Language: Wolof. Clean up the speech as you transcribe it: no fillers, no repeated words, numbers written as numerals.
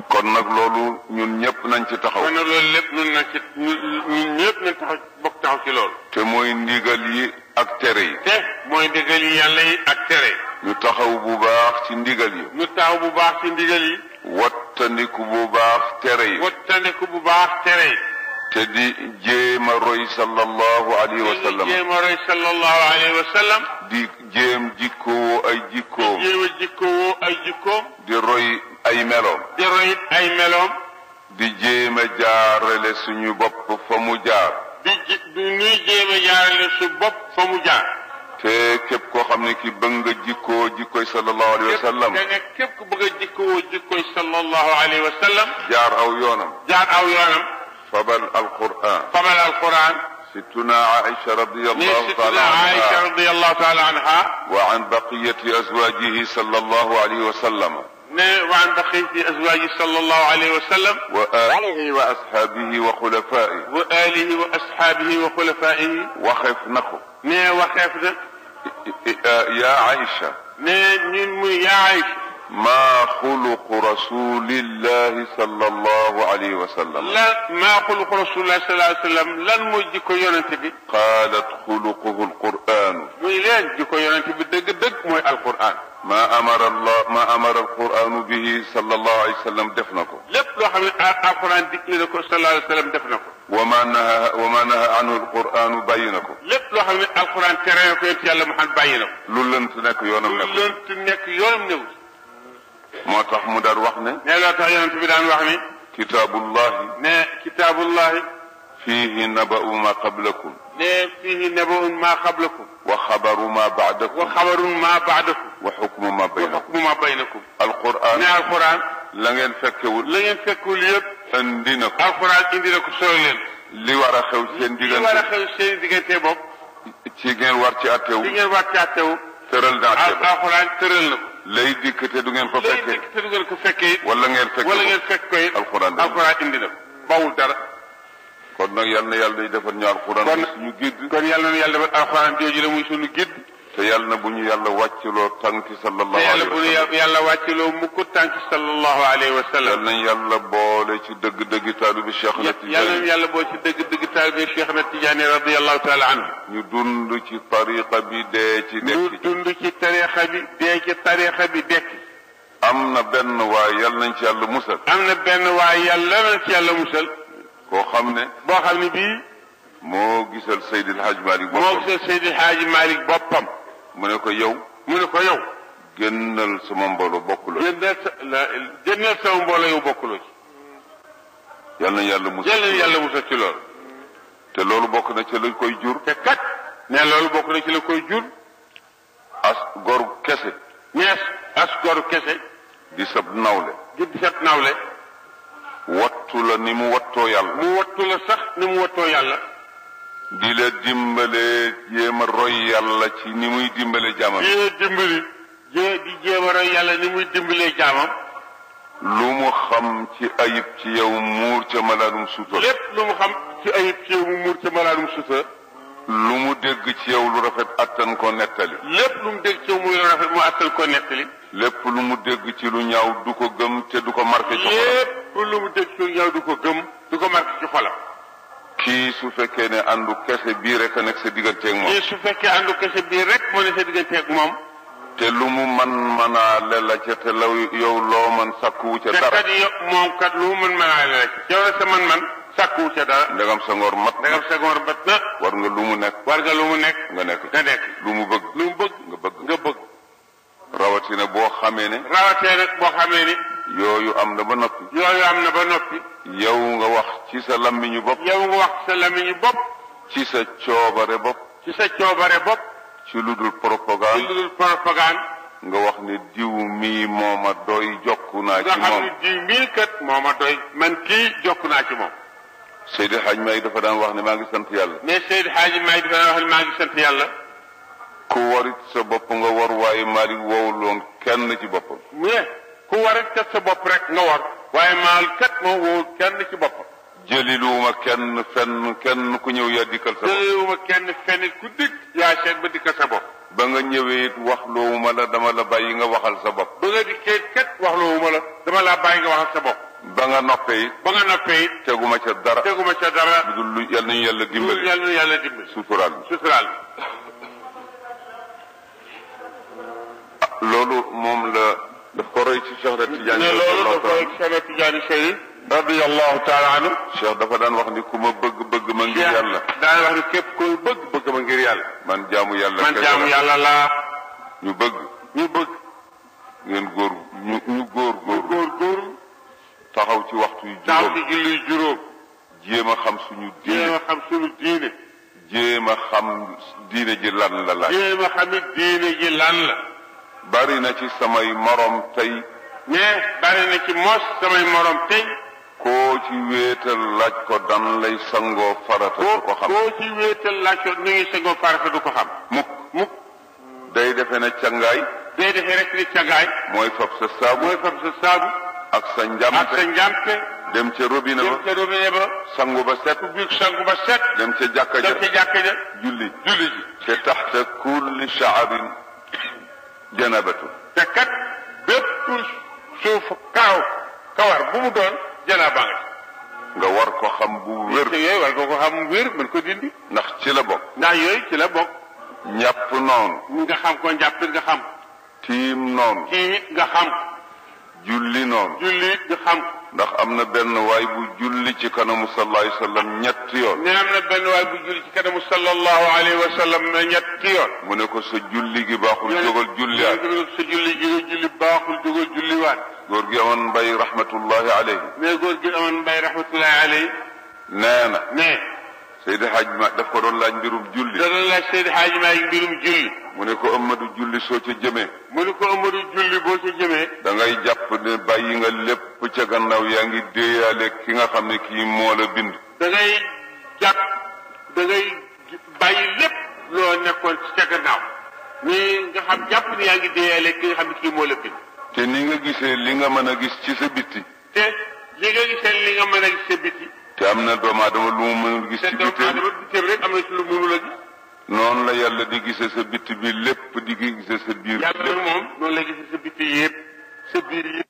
kon nag loolu ñun ñëpp nañ ci taxaw. kon nag loolu lépp ñun ñëpp nañ taxaw bokk taxaw ci loolu. te mooy ndigal yi ak tere yi. te mooy ndigal yi yàlla yi ak tere. ñu taxaw bu baax ci ndigal yi. ñu taxaw bu baax ci ndigal yi. wattandiku bu baax tere yi. wattandiku bu baax tere yi. te di jéem a roy sallallahu alayhi wa sallam. di jéem a roy sallallahu alayhi wa sallam. di jéem jikkoo ay jikkoom. di jéem a jikkoo ay jikkoom. di roy ay meloom. di roy ay meloom. di jéem a jaarale suñu bopp fa mu jaar. di ñuy jéem a jaarale su bopp fa mu jaar. te képp koo xam ne ki bëgg nga jikkoo jikkoy sallallahu alayhi wa sallam. te ne képp ku bëgg a jikkoo jikkoy sallallahu alayhi wa sallam. jaar aw yoonam. jaar aw yoonam. fabal alquran. fabal alquran. ستنا عائشة رضي الله تعالى ستنا عنها عائشة رضي الله تعالى عنها وعن بقية أزواجه صلى الله عليه وسلم وعن بقية أزواجه صلى الله عليه وسلم وآله وأصحابه وخلفائه وآله وأصحابه وخلفائه وخف نخو وخف يا عائشة يا عائشة ما خلق رسول الله صلى الله عليه وسلم لا ما خلق رسول الله صلى الله عليه وسلم لن مجيكو يونتبي قالت خلقه القرآن ويلين جيكو يونتبي دق دق موي القرآن ما أمر القرآن به صلى الله عليه وسلم دفنكم لب لو خامي القرآن ديك لكو صلى الله عليه وسلم دفنكم وما نهى عنه القرآن بينكم لب لو خامي القرآن تريكو ينت يالا محمد بينكم لولنت نك يونم نك لولنت نك يونم نيو moo tax mu daan wax ne. nee loo tax yonent bi daan wax ni. kitaabullahi. ne kitaabullahi. fiihi naba'u ma qablakum. ne fiihi naba'u ma qablakum. wa xabaru ma ba'dakum. wa xabaru ma ba'dakum. wa xukmu ma baynakum. wa xukmu ma baynakum. alquran. ne alquran. la ngeen fekkewul. la ngeen fekkewul yëpp. indi na ko. alquran indi na ko solo leen. li war a xew seen diggante. li war a xew seen diggante bopp. ci ngeen war ci attewu. ci ngeen war ci attewu. tëral na attewu. alquran tëral na ko. lay dikk te du ngeen ko fekkee. lay dikk te du ngeen ko fekkee. wala ngeen fekk ko wala ngeen fekk ko it. alquran indi na ko bawul dara. kon nag yal na yàlla day defal ñu alquran. kon suñu gidd. kon yàlla na yàlla defal alquran jooju la muy suñu gidd. te yàlla na bu ñu yàlla wàcciloo tànki sallallahu te alayhi wa sallam. yàlla bu ñu yàlla wàcciloo mukk tànki sallallahu alayhi wa sallam. yal nañ yàlla boole ci dëgg-dëgg taalibi Cheikh na Tidiane. yàlla nañ yàlla boole ci dëgg-dëgg taalibi Cheikh na Tidiane radiyallahu taala anhu. ñu dund ci tariqa bi dee ci dekki. ñu dund ci tariqa bi dee ci tariqa bi dekki. am na benn waay yal nañ ci yàlla musal. am na benn waay yàlla nañ ci yàlla musal. koo xam ne. boo xam ne bii. moo gisal Seydil Hadj Malick boppam. moo gisal Seydil Hadj Malick boppam. mu ne ko yow. mu ne ko yow. génnal sama mbooloo bokkuloo. génnal sama mbooloo yow bokkuloo ci. yal na yàlla musal. yal na yàlla musal ci loolu. te loolu bokk na ci la koy jur. te kat. ne loolu bokk na ci la koy jur. as goru kese. nees as goru kese. di sab nawle. di sab nawle. wattu la ni mu wattoo yàlla. mu wattu la sax ni mu wattoo yàlla. di la dimbale jéem a roy yàlla ci ni muy dimbale jaamam. di la dimbali. di jéem a roy yàlla ni muy dimbalee jaamam. lu mu xam ci ayib ci yow muur ca malaanum sutura. lépp lu mu xam ci ayib ci yow mu muur ca malaanum sutura. lu mu dégg ci yow lu rafet attan ko nettali. lépp lu mu dégg ci yow muy lu rafet mu attan ko nettali. lépp lu mu dégg ci lu ñaaw du ko gëm te du ko marqué ci xolam. lépp lu mu dégg ci lu ñaaw du ko gëm du ko marqué ci xolam. kii su fekkee ne àndu kese bii rek a nekk sa digganteeg moom. kii su fekkee àndu kese bii rek moo ne sa digganteeg moom. te lu mu manaa la ca te law yow loo man sàkkuwu ca dara. te kat yow moom kat lu mu manaa la ca. yow la sa man-man sàkkuwu ca dara. ndegam sa ngor mat. ndegam sa ngor mat na. war nga lu mu nekk. war nga lu mu nekk. nga nekk nga nekk. lu mu bëgg. lu mu bëgg nga bëgg. nga bëgg. rawatina boo xamee ne. rawatee nag boo xamee ni. yooyu am na ba noppi. yooyu am na ba noppi. yow nga wax ci sa lammiñu bopp. yow nga wax ci sa lammiñu bopp. ci sa coobare bopp. ci sa coobare bopp. ci lu dul propagande. ci lu dul propagande. nga wax ne diw mii mooma doy jokku naa ci moom. nga xam ne diw mii kat mooma doy. man kii jokku naa ci moom. Seydi Hadj May dafa daan wax ne maa ngi sant yàlla. mais Seydi Hadj May dafa daan wax ne maa ngi sant yàlla. ku warit sa bopp nga war waaye Malick woowul woon kenn ci boppam. mais ku warit kat sa bopp rek nga war. waaye Malick kat moo woowul kenn ci boppam. jëliluwuma kenn fenn kenn ku ñëw yaa dikkal sa bopp. jëliluwuma kenn fenn ku dikk. yaa seet ba dikkal sa bopp. ba nga ñëwee it wax loowuma la dama la bàyyi nga waxal sa bopp. ba nga dikkee kat wax loowuma la dama laa bàyyi nga waxal sa bopp. ba nga noppee it ba nga noppee it teguma ca dara teguma ca dara lu yal nañu yàlla dimbali yàlla na yàlla dimbali suturaal suturaal loolu moom la daf ko roy ci Cheikh Tidiane ne loolu daf ko roy ci Cheikh Tidiane Chérif radiyallahu taala anhu Cheikh dafa daan wax ni ku ma bëgg ma ngir yàlla daan wax ni képp ku bëgg ma ngir yàlla man jaamu yàlla man jaamu yàlla laa ñu bëgg ngeen ñu góor taxaw ci waxtu yu juróom ci julli juróom jéem a xam suñu diine jéem a xam diine ji lan la laaj jéem a xam diine ji lan la bari na ci samay morom tey mais bari na ci mos samay morom tey koo ci wéetal laaj ko dan lay sangoo farata du ko xam koo ci wéetal laaj ko nu ngi sangoo farata du ko xam mukk day defe ne cangaay day defee rek ni cangaay mooy fab sa saabu ak sa njàmpe dem ca robinet ba sangu ba set dem ca jàkka ja julli ji te taxta kulli sha'abin janabatu te kat bépp suuf kawar bu mu doon janaba nga war ko xam bu wér yooyu war ko xam bu wér mën ko dindi ndax ci la bokk ndax yooyu ci la bokk ñàpp noonu nga xam ko njàpp nga xam tiim noonu nga xam julli noonu nga xam ndax am na benn waay bu julli ci kanamu sallallahu alayhi wa sallam ñetti yoon ne am na benn waay bu julli ci kanamu sallallahu alayhi wa sallam ñetti yoon mu ne ko sa julli gi baaxul jógal julliwaat sa julli gi nga julli baaxul jógal julliwaat góor gi amoon mbay rahmatullahi alayhi mais góor gi amoon mbay rahmatullahi alayhi nee na Seydi Hadj Ma daf ko doon laaj mbirum julli da doon laaj Seydi Hadj Ma mbirum julli mu ne ko Amadou julli soo ca jëmee mu ne ko Amadou julli boo ca jëmee da ngay jàpp ne bàyyi nga lépp ca gannaaw yaa ngi déeyaale ki nga xam ne kii moo la bind da ngay jàpp da ngay bàyyi lépp loo nekkoon ci ca gannaaw ni nga xam jàpp ne yaa ngi déeyaale ki nga xam ne kii moo la bind te ni nga gisee li nga mën a gis ci sa bitti te li nga gisee li nga mën a gis sa bitti te am na doomu aadama lu mu mënul gis ci bitteem rek am na ci lu mënul a gis noonu la yàlla di gisee sa bitti bi lépp di gisee sa biir yàlla moom noonu la gisee sa bitti yëpp sa biir yëpp